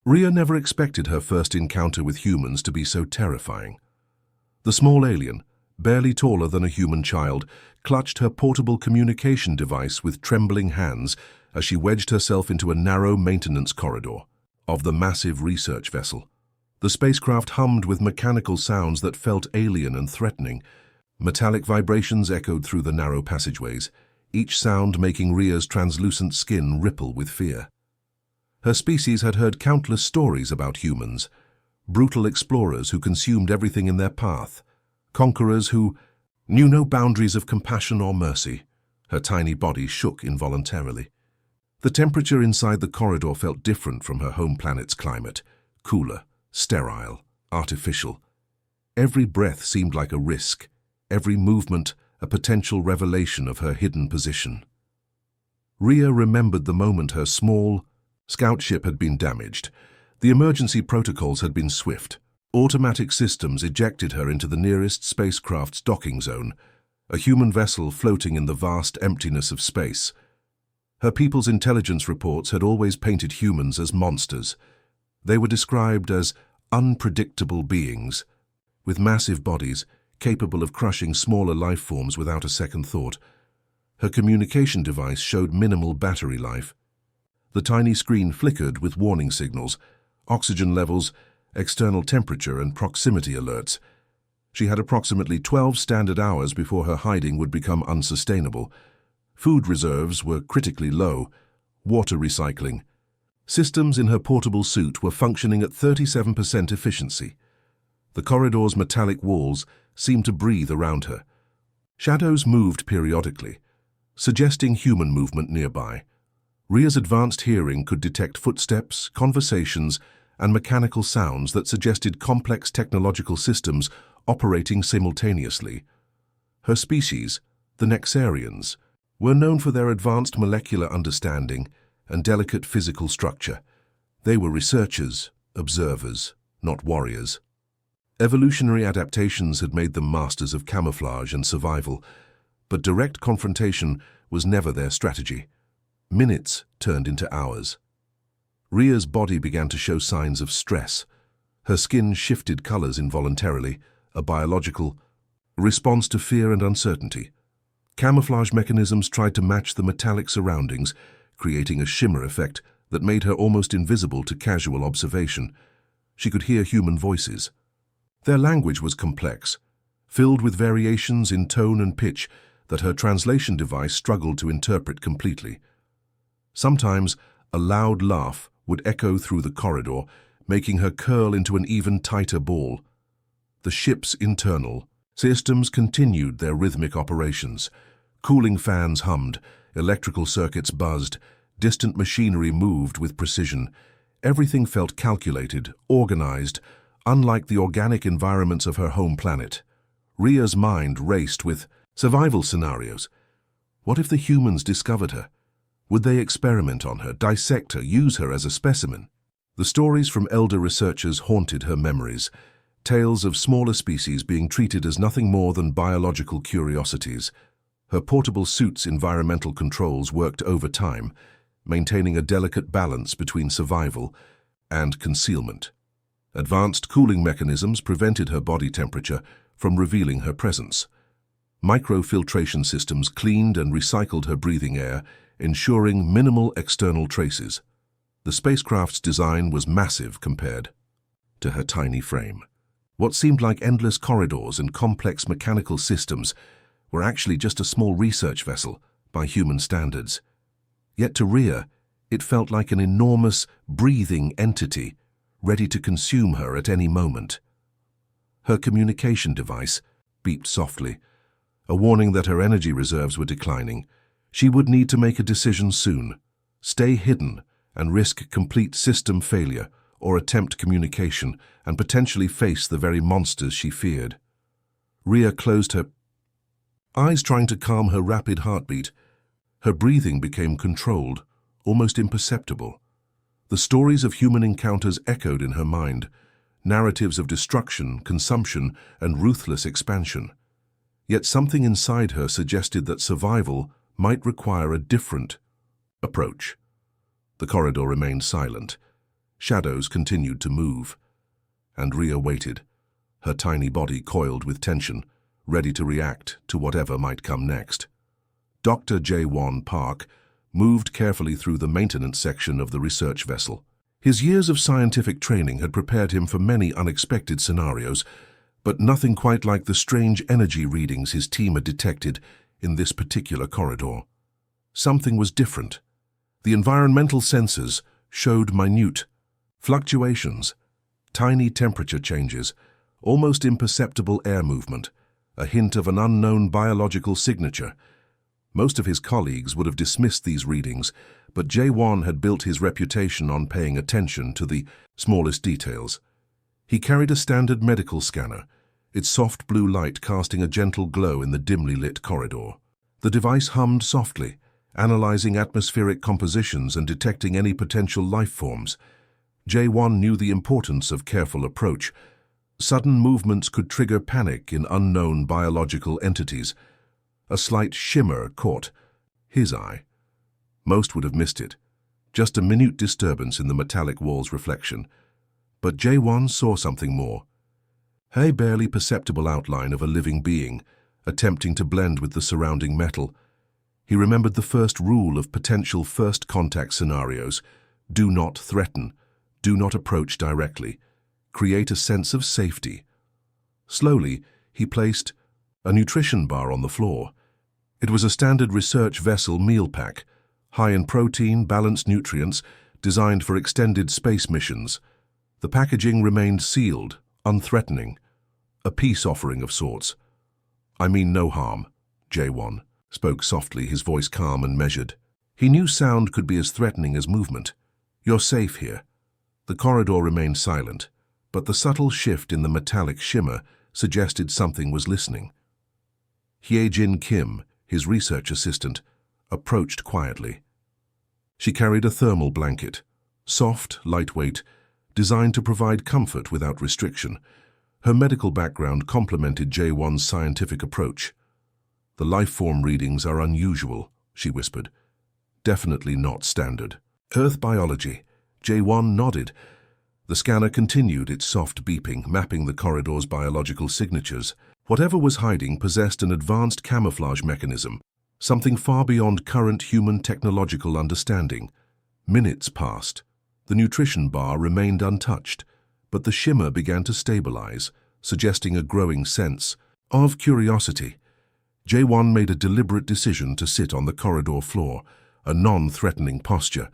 Rhea never expected her first encounter with humans to be so terrifying. The small alien, barely taller than a human child, clutched her portable communication device with trembling hands as she wedged herself into a narrow maintenance corridor of the massive research vessel. The spacecraft hummed with mechanical sounds that felt alien and threatening. Metallic vibrations echoed through the narrow passageways, each sound making Rhea's translucent skin ripple with fear. Her species had heard countless stories about humans, brutal explorers who consumed everything in their path, conquerors who knew no boundaries of compassion or mercy. Her tiny body shook involuntarily. The temperature inside the corridor felt different from her home planet's climate, cooler, sterile, artificial. Every breath seemed like a risk, every movement a potential revelation of her hidden position. Rhea remembered the moment her small scout ship had been damaged. The emergency protocols had been swift. Automatic systems ejected her into the nearest spacecraft's docking zone, a human vessel floating in the vast emptiness of space. Her people's intelligence reports had always painted humans as monsters. They were described as unpredictable beings, with massive bodies capable of crushing smaller life forms without a second thought. Her communication device showed minimal battery life. The tiny screen flickered with warning signals, oxygen levels, external temperature and proximity alerts. She had approximately 12 standard hours before her hiding would become unsustainable. Food reserves were critically low, water recycling. Systems in her portable suit were functioning at 37% efficiency. The corridor's metallic walls seemed to breathe around her. Shadows moved periodically, suggesting human movement nearby. Rhea's advanced hearing could detect footsteps, conversations, and mechanical sounds that suggested complex technological systems operating simultaneously. Her species, the Nexarians, were known for their advanced molecular understanding and delicate physical structure. They were researchers, observers, not warriors. Evolutionary adaptations had made them masters of camouflage and survival, but direct confrontation was never their strategy. Minutes turned into hours. Rhea's body began to show signs of stress. Her skin shifted colors involuntarily, a biological response to fear and uncertainty. Camouflage mechanisms tried to match the metallic surroundings, creating a shimmer effect that made her almost invisible to casual observation. She could hear human voices. Their language was complex, filled with variations in tone and pitch that her translation device struggled to interpret completely. Sometimes, a loud laugh would echo through the corridor, making her curl into an even tighter ball. The ship's internal systems continued their rhythmic operations. Cooling fans hummed, electrical circuits buzzed, distant machinery moved with precision. Everything felt calculated, organized, unlike the organic environments of her home planet. Rhea's mind raced with survival scenarios. What if the humans discovered her? Would they experiment on her, dissect her, use her as a specimen? The stories from elder researchers haunted her memories, tales of smaller species being treated as nothing more than biological curiosities. Her portable suit's environmental controls worked overtime, maintaining a delicate balance between survival and concealment. Advanced cooling mechanisms prevented her body temperature from revealing her presence. Microfiltration systems cleaned and recycled her breathing air, ensuring minimal external traces. The spacecraft's design was massive compared to her tiny frame. What seemed like endless corridors and complex mechanical systems were actually just a small research vessel by human standards. Yet to Rhea, it felt like an enormous, breathing entity, ready to consume her at any moment. Her communication device beeped softly, a warning that her energy reserves were declining. She would need to make a decision soon: stay hidden and risk complete system failure, or attempt communication and potentially face the very monsters she feared. Rhea closed her eyes, trying to calm her rapid heartbeat. Her breathing became controlled, almost imperceptible. The stories of human encounters echoed in her mind, narratives of destruction, consumption, and ruthless expansion. Yet something inside her suggested that survival might require a different approach. The corridor remained silent, Shadows continued to move, and Rhea waited, her tiny body coiled with tension, ready to react to whatever might come next. Dr. J1 Park moved carefully through the maintenance section of the research vessel. His years of scientific training had prepared him for many unexpected scenarios, but nothing quite like the strange energy readings his team had detected in this particular corridor. Something was different. The environmental sensors showed minute fluctuations, tiny temperature changes, almost imperceptible air movement, a hint of an unknown biological signature. Most of his colleagues would have dismissed these readings, but J1 had built his reputation on paying attention to the smallest details. He carried a standard medical scanner, its soft blue light casting a gentle glow in the dimly lit corridor. The device hummed softly, analyzing atmospheric compositions and detecting any potential life forms. J1 knew the importance of careful approach. Sudden movements could trigger panic in unknown biological entities. A slight shimmer caught his eye. Most would have missed it, just a minute disturbance in the metallic wall's reflection. But J1 saw something more. A barely perceptible outline of a living being, attempting to blend with the surrounding metal. He remembered the first rule of potential first contact scenarios: do not threaten, do not approach directly, create a sense of safety. Slowly, he placed a nutrition bar on the floor. It was a standard research vessel meal pack, high in protein, balanced nutrients, designed for extended space missions. The packaging remained sealed, unthreatening, a peace offering of sorts. "I mean no harm," J1 spoke softly, his voice calm and measured. He knew sound could be as threatening as movement. "You're safe here." The corridor remained silent, but the subtle shift in the metallic shimmer suggested something was listening. Hyejin Kim, his research assistant, approached quietly. She carried a thermal blanket, soft, lightweight, designed to provide comfort without restriction. Her medical background complemented J1's scientific approach. "The life-form readings are unusual," she whispered. "Definitely not standard." "Earth biology." J1 nodded. The scanner continued its soft beeping, mapping the corridor's biological signatures. Whatever was hiding possessed an advanced camouflage mechanism, something far beyond current human technological understanding. Minutes passed. The nutrition bar remained untouched, but the shimmer began to stabilize, suggesting a growing sense of curiosity. J1 made a deliberate decision to sit on the corridor floor, a non-threatening posture.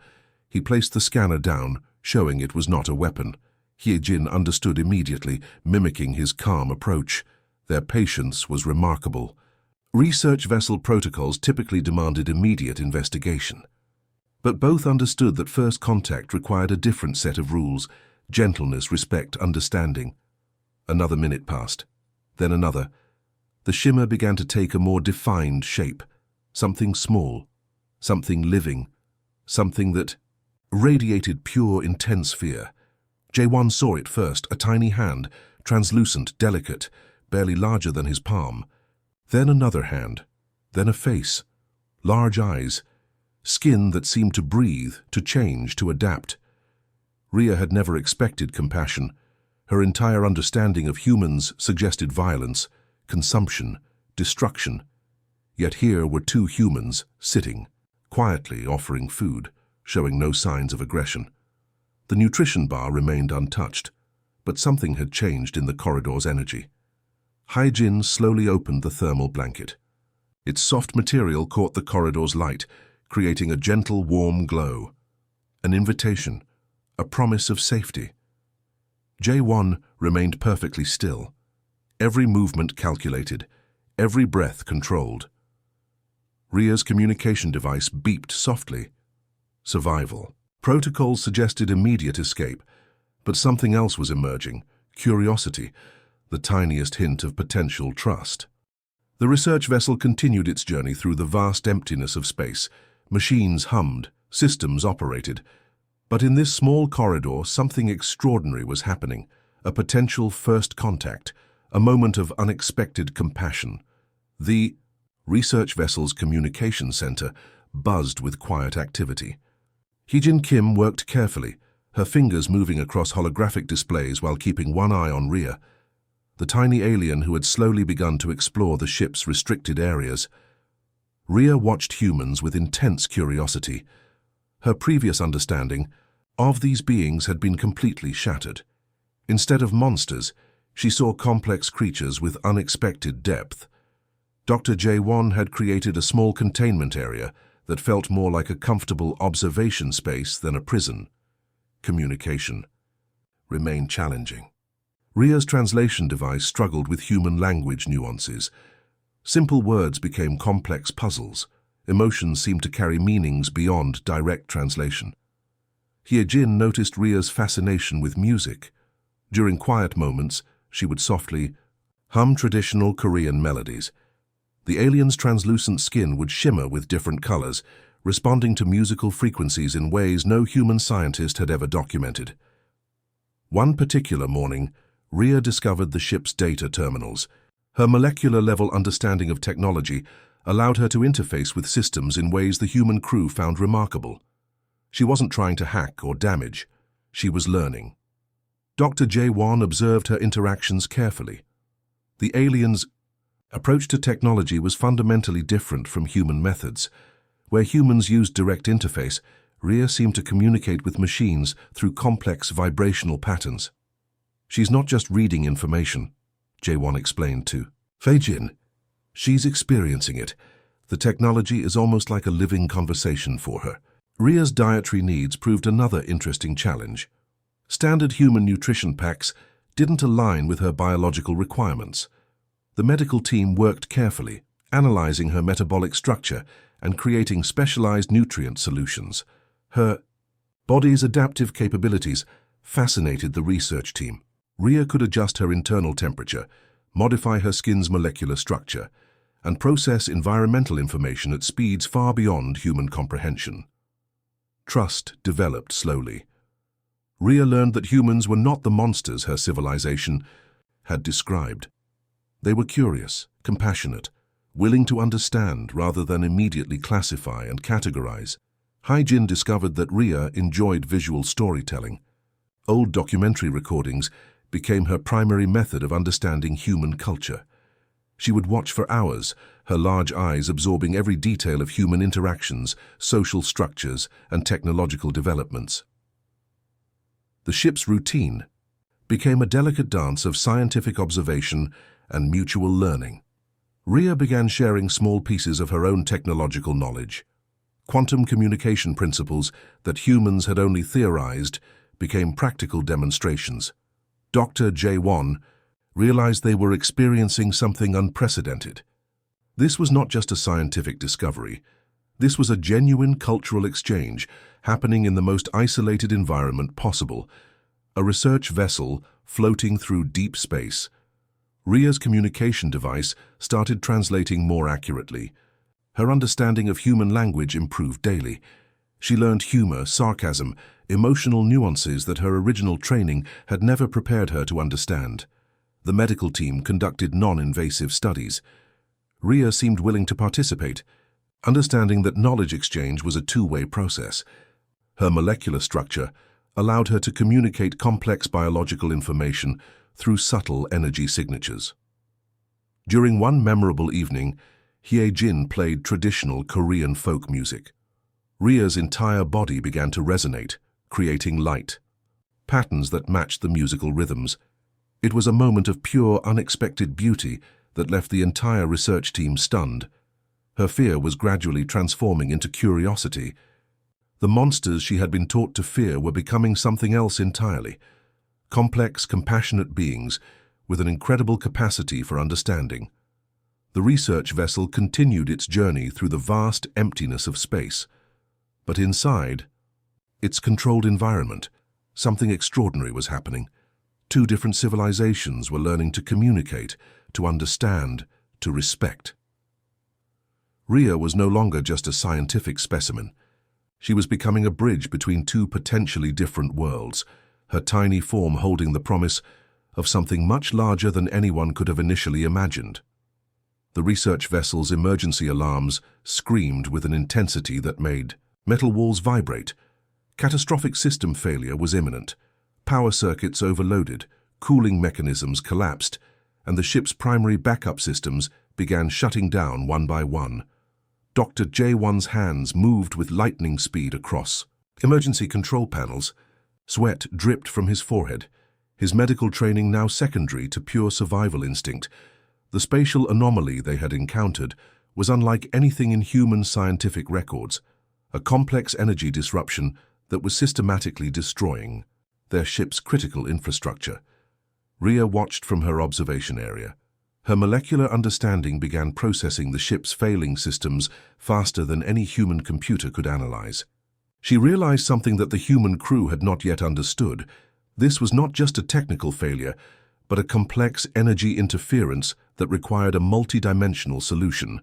He placed the scanner down, showing it was not a weapon. Hyejin understood immediately, mimicking his calm approach. Their patience was remarkable. Research vessel protocols typically demanded immediate investigation. But both understood that first contact required a different set of rules: gentleness, respect, understanding. Another minute passed, then another. The shimmer began to take a more defined shape. Something small, something living, something that radiated pure, intense fear. J1 saw it first, a tiny hand, translucent, delicate, barely larger than his palm. Then another hand, then a face, large eyes, skin that seemed to breathe, to change, to adapt. Rhea had never expected compassion. Her entire understanding of humans suggested violence, consumption, destruction. Yet here were two humans, sitting, quietly offering food, showing no signs of aggression. The nutrition bar remained untouched, but something had changed in the corridor's energy. Hyejin slowly opened the thermal blanket. Its soft material caught the corridor's light, creating a gentle, warm glow. An invitation, a promise of safety. J1 remained perfectly still, every movement calculated, every breath controlled. Rhea's communication device beeped softly. Survival. Protocols suggested immediate escape, but something else was emerging: curiosity, the tiniest hint of potential trust. The research vessel continued its journey through the vast emptiness of space. Machines hummed, systems operated. But in this small corridor, something extraordinary was happening: a potential first contact, a moment of unexpected compassion. The research vessel's communication center buzzed with quiet activity. Hyejin Kim worked carefully, her fingers moving across holographic displays while keeping one eye on Rhea, the tiny alien who had slowly begun to explore the ship's restricted areas. Rhea watched humans with intense curiosity. Her previous understanding of these beings had been completely shattered. Instead of monsters, she saw complex creatures with unexpected depth. Dr. J1 had created a small containment area that felt more like a comfortable observation space than a prison. Communication remained challenging. Rhea's translation device struggled with human language nuances. Simple words became complex puzzles. Emotions seemed to carry meanings beyond direct translation. Hye-jin noticed Rhea's fascination with music. During quiet moments, she would softly hum traditional Korean melodies. The alien's translucent skin would shimmer with different colors, responding to musical frequencies in ways no human scientist had ever documented. One particular morning, Rhea discovered the ship's data terminals. Her molecular-level understanding of technology allowed her to interface with systems in ways the human crew found remarkable. She wasn't trying to hack or damage. She was learning. Dr. J1 observed her interactions carefully. The alien's approach to technology was fundamentally different from human methods. Where humans used direct interface, Rhea seemed to communicate with machines through complex vibrational patterns. She's not just reading information, J1 explained to Hye-jin. She's experiencing it. The technology is almost like a living conversation for her. Rhea's dietary needs proved another interesting challenge. Standard human nutrition packs didn't align with her biological requirements. The medical team worked carefully, analyzing her metabolic structure and creating specialized nutrient solutions. Her body's adaptive capabilities fascinated the research team. Rhea could adjust her internal temperature, modify her skin's molecular structure, and process environmental information at speeds far beyond human comprehension. Trust developed slowly. Rhea learned that humans were not the monsters her civilization had described. They were curious, compassionate, willing to understand rather than immediately classify and categorize. Hye-jin discovered that Rhea enjoyed visual storytelling. Old documentary recordings became her primary method of understanding human culture. She would watch for hours, her large eyes absorbing every detail of human interactions, social structures, and technological developments. The ship's routine became a delicate dance of scientific observation and mutual learning. Rhea began sharing small pieces of her own technological knowledge. Quantum communication principles that humans had only theorized became practical demonstrations. Dr. J1 realized they were experiencing something unprecedented. This was not just a scientific discovery. This was a genuine cultural exchange happening in the most isolated environment possible, a research vessel floating through deep space. Rhea's communication device started translating more accurately. Her understanding of human language improved daily. She learned humor, sarcasm, emotional nuances that her original training had never prepared her to understand. The medical team conducted non-invasive studies. Rhea seemed willing to participate, understanding that knowledge exchange was a two-way process. Her molecular structure allowed her to communicate complex biological information through subtle energy signatures. During one memorable evening, Hye-jin played traditional Korean folk music. Rhea's entire body began to resonate, creating light, patterns that matched the musical rhythms. It was a moment of pure, unexpected beauty that left the entire research team stunned. Her fear was gradually transforming into curiosity. The monsters she had been taught to fear were becoming something else entirely. Complex, compassionate beings with an incredible capacity for understanding. The research vessel continued its journey through the vast emptiness of space. But inside its controlled environment, something extraordinary was happening. Two different civilizations were learning to communicate, to understand, to respect. Rhea was no longer just a scientific specimen. She was becoming a bridge between two potentially different worlds, her tiny form holding the promise of something much larger than anyone could have initially imagined. The research vessel's emergency alarms screamed with an intensity that made metal walls vibrate. Catastrophic system failure was imminent. Power circuits overloaded, cooling mechanisms collapsed, and the ship's primary backup systems began shutting down one by one. Dr. J1's hands moved with lightning speed across emergency control panels. Sweat dripped from his forehead, his medical training now secondary to pure survival instinct. The spatial anomaly they had encountered was unlike anything in human scientific records, a complex energy disruption that was systematically destroying their ship's critical infrastructure. Rhea watched from her observation area. Her molecular understanding began processing the ship's failing systems faster than any human computer could analyze. She realized something that the human crew had not yet understood. This was not just a technical failure, but a complex energy interference that required a multidimensional solution.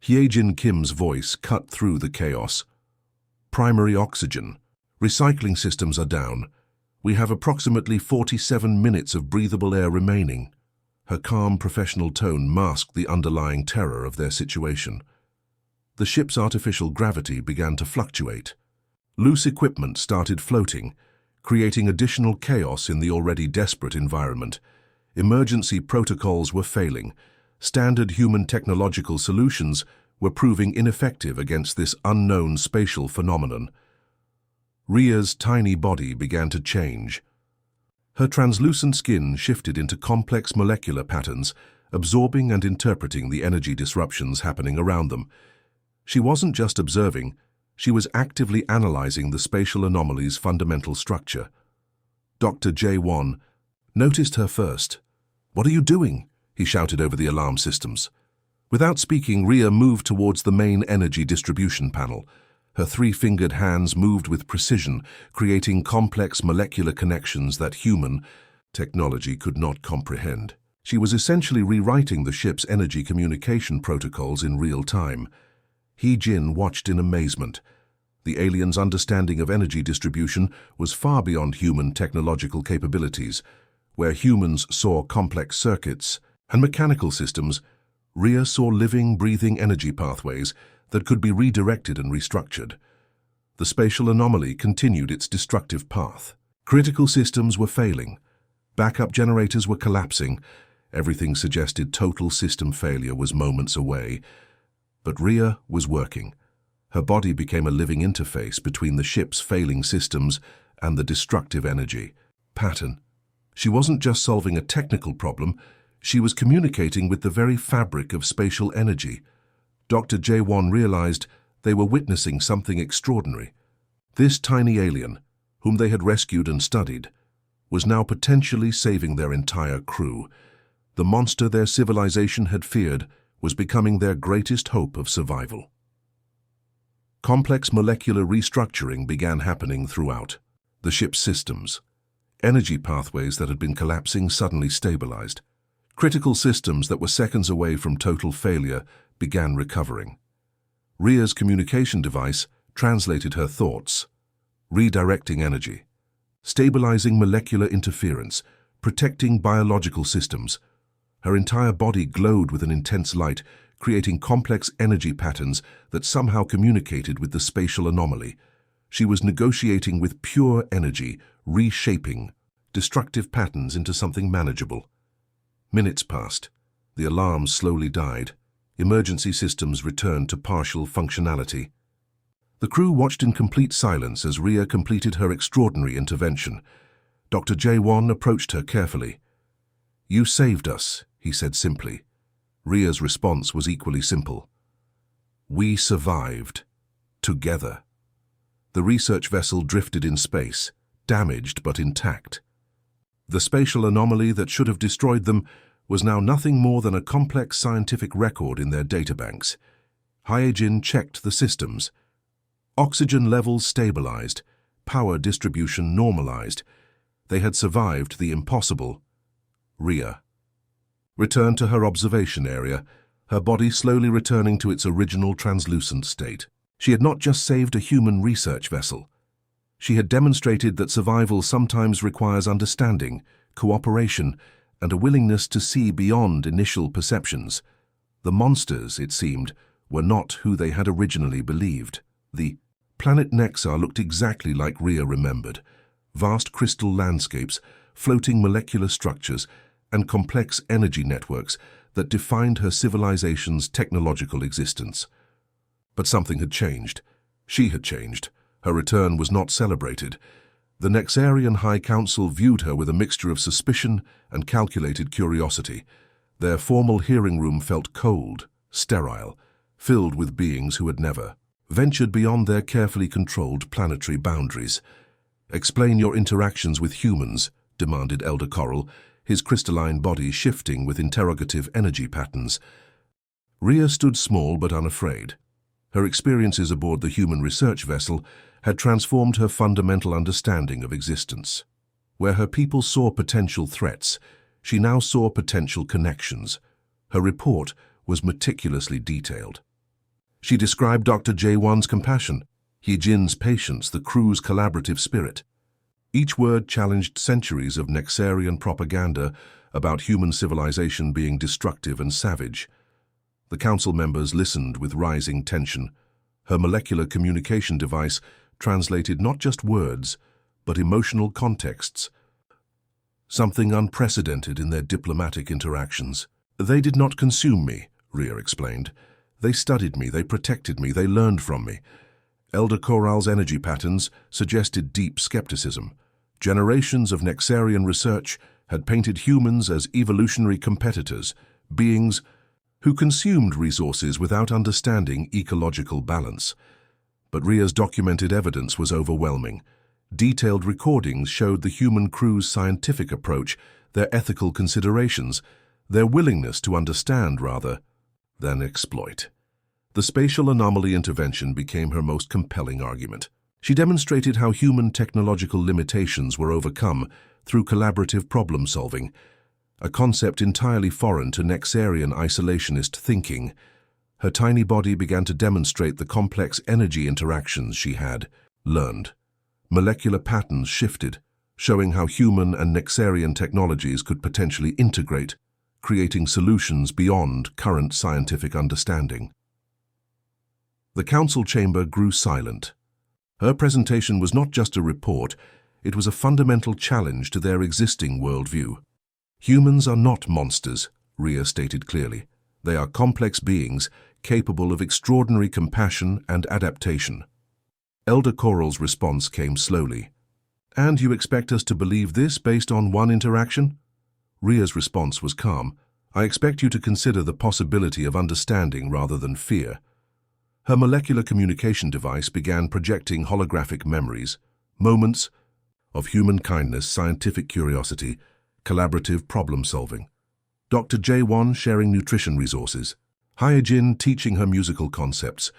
Hyejin Kim's voice cut through the chaos. Primary oxygen. Recycling systems are down. We have approximately 47 minutes of breathable air remaining. Her calm professional tone masked the underlying terror of their situation. The ship's artificial gravity began to fluctuate. Loose equipment started floating, creating additional chaos in the already desperate environment. Emergency protocols were failing. Standard human technological solutions were proving ineffective against this unknown spatial phenomenon. Rhea's tiny body began to change. Her translucent skin shifted into complex molecular patterns, absorbing and interpreting the energy disruptions happening around them. She wasn't just observing, she was actively analyzing the spatial anomaly's fundamental structure. Dr. J1 noticed her first. "What are you doing?" he shouted over the alarm systems. Without speaking, Rhea moved towards the main energy distribution panel. Her three-fingered hands moved with precision, creating complex molecular connections that human technology could not comprehend. She was essentially rewriting the ship's energy communication protocols in real time. Hyejin watched in amazement. The alien's understanding of energy distribution was far beyond human technological capabilities. Where humans saw complex circuits and mechanical systems, Rhea saw living, breathing energy pathways that could be redirected and restructured. The spatial anomaly continued its destructive path. Critical systems were failing. Backup generators were collapsing. Everything suggested total system failure was moments away. But Rhea was working. Her body became a living interface between the ship's failing systems and the destructive energy pattern. She wasn't just solving a technical problem, she was communicating with the very fabric of spatial energy. Dr. J1 realized they were witnessing something extraordinary. This tiny alien, whom they had rescued and studied, was now potentially saving their entire crew. The monster their civilization had feared was becoming their greatest hope of survival. Complex molecular restructuring began happening throughout the ship's systems. Energy pathways that had been collapsing suddenly stabilized. Critical systems that were seconds away from total failure began recovering. Rhea's communication device translated her thoughts, redirecting energy, stabilizing molecular interference, protecting biological systems. Her entire body glowed with an intense light, creating complex energy patterns that somehow communicated with the spatial anomaly. She was negotiating with pure energy, reshaping destructive patterns into something manageable. Minutes passed. The alarms slowly died. Emergency systems returned to partial functionality. The crew watched in complete silence as Rhea completed her extraordinary intervention. Dr. J1 approached her carefully. "You saved us," he said simply. Rhea's response was equally simple. "We survived. Together." The research vessel drifted in space, damaged but intact. The spatial anomaly that should have destroyed them was now nothing more than a complex scientific record in their databanks. Hyejin checked the systems. Oxygen levels stabilized, power distribution normalized. They had survived the impossible. Rhea returned to her observation area, her body slowly returning to its original translucent state. She had not just saved a human research vessel. She had demonstrated that survival sometimes requires understanding, cooperation, and a willingness to see beyond initial perceptions. The monsters, it seemed, were not who they had originally believed. The Planet Nexar looked exactly like Rhea remembered. Vast crystal landscapes, floating molecular structures, and complex energy networks that defined her civilization's technological existence. But something had changed. She had changed. Her return was not celebrated. The Nexarian High Council viewed her with a mixture of suspicion and calculated curiosity. Their formal hearing room felt cold, sterile, filled with beings who had never ventured beyond their carefully controlled planetary boundaries. "Explain your interactions with humans," demanded Elder Coral, his crystalline body shifting with interrogative energy patterns. Rhea stood small but unafraid. Her experiences aboard the human research vessel had transformed her fundamental understanding of existence. Where her people saw potential threats, she now saw potential connections. Her report was meticulously detailed. She described Dr. J1's compassion, Hyejin's patience, the crew's collaborative spirit. Each word challenged centuries of Nexarian propaganda about human civilization being destructive and savage. The council members listened with rising tension. Her molecular communication device translated not just words, but emotional contexts, something unprecedented in their diplomatic interactions. "They did not consume me," Rhea explained. "They studied me, they protected me, they learned from me." Elder Coral's energy patterns suggested deep skepticism. Generations of Nexarian research had painted humans as evolutionary competitors, beings who consumed resources without understanding ecological balance. But Rhea's documented evidence was overwhelming. Detailed recordings showed the human crew's scientific approach, their ethical considerations, their willingness to understand rather than exploit. The spatial anomaly intervention became her most compelling argument. She demonstrated how human technological limitations were overcome through collaborative problem-solving, a concept entirely foreign to Nexarian isolationist thinking. Her tiny body began to demonstrate the complex energy interactions she had learned. Molecular patterns shifted, showing how human and Nexarian technologies could potentially integrate, creating solutions beyond current scientific understanding. The council chamber grew silent. Her presentation was not just a report, it was a fundamental challenge to their existing worldview. "Humans are not monsters," Rhea stated clearly. "They are complex beings capable of extraordinary compassion and adaptation." Elder Coral's response came slowly. "And you expect us to believe this based on one interaction?" Rhea's response was calm. "I expect you to consider the possibility of understanding rather than fear." Her molecular communication device began projecting holographic memories, moments of human kindness, scientific curiosity, collaborative problem-solving. Dr. J1 sharing nutrition resources, Hyejin teaching her musical concepts,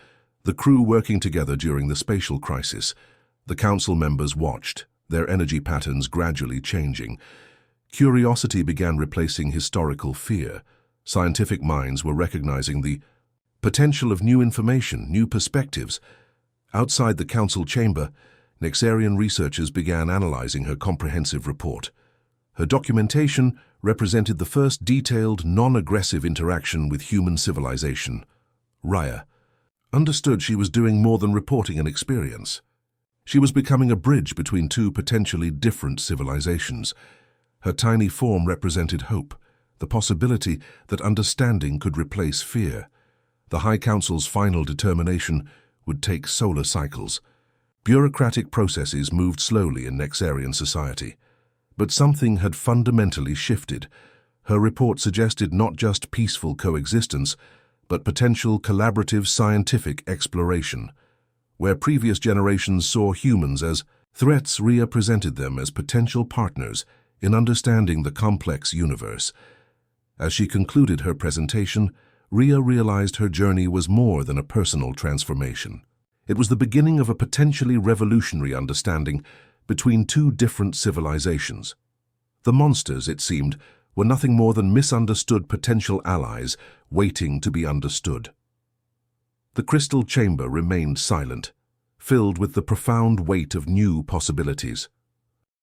the crew working together during the spatial crisis. The council members watched, their energy patterns gradually changing. Curiosity began replacing historical fear. Scientific minds were recognizing the potential of new information, new perspectives. Outside the council chamber, Nexarian researchers began analyzing her comprehensive report. Her documentation represented the first detailed, non-aggressive interaction with human civilization. Rhea understood she was doing more than reporting an experience. She was becoming a bridge between two potentially different civilizations. Her tiny form represented hope, the possibility that understanding could replace fear. The High Council's final determination would take solar cycles. Bureaucratic processes moved slowly in Nexarian society. But something had fundamentally shifted. Her report suggested not just peaceful coexistence, but potential collaborative scientific exploration. Where previous generations saw humans as threats, Rhea presented them as potential partners in understanding the complex universe. As she concluded her presentation, Rhea realized her journey was more than a personal transformation. It was the beginning of a potentially revolutionary understanding between two different civilizations. The monsters, it seemed, were nothing more than misunderstood potential allies waiting to be understood. The crystal chamber remained silent, filled with the profound weight of new possibilities.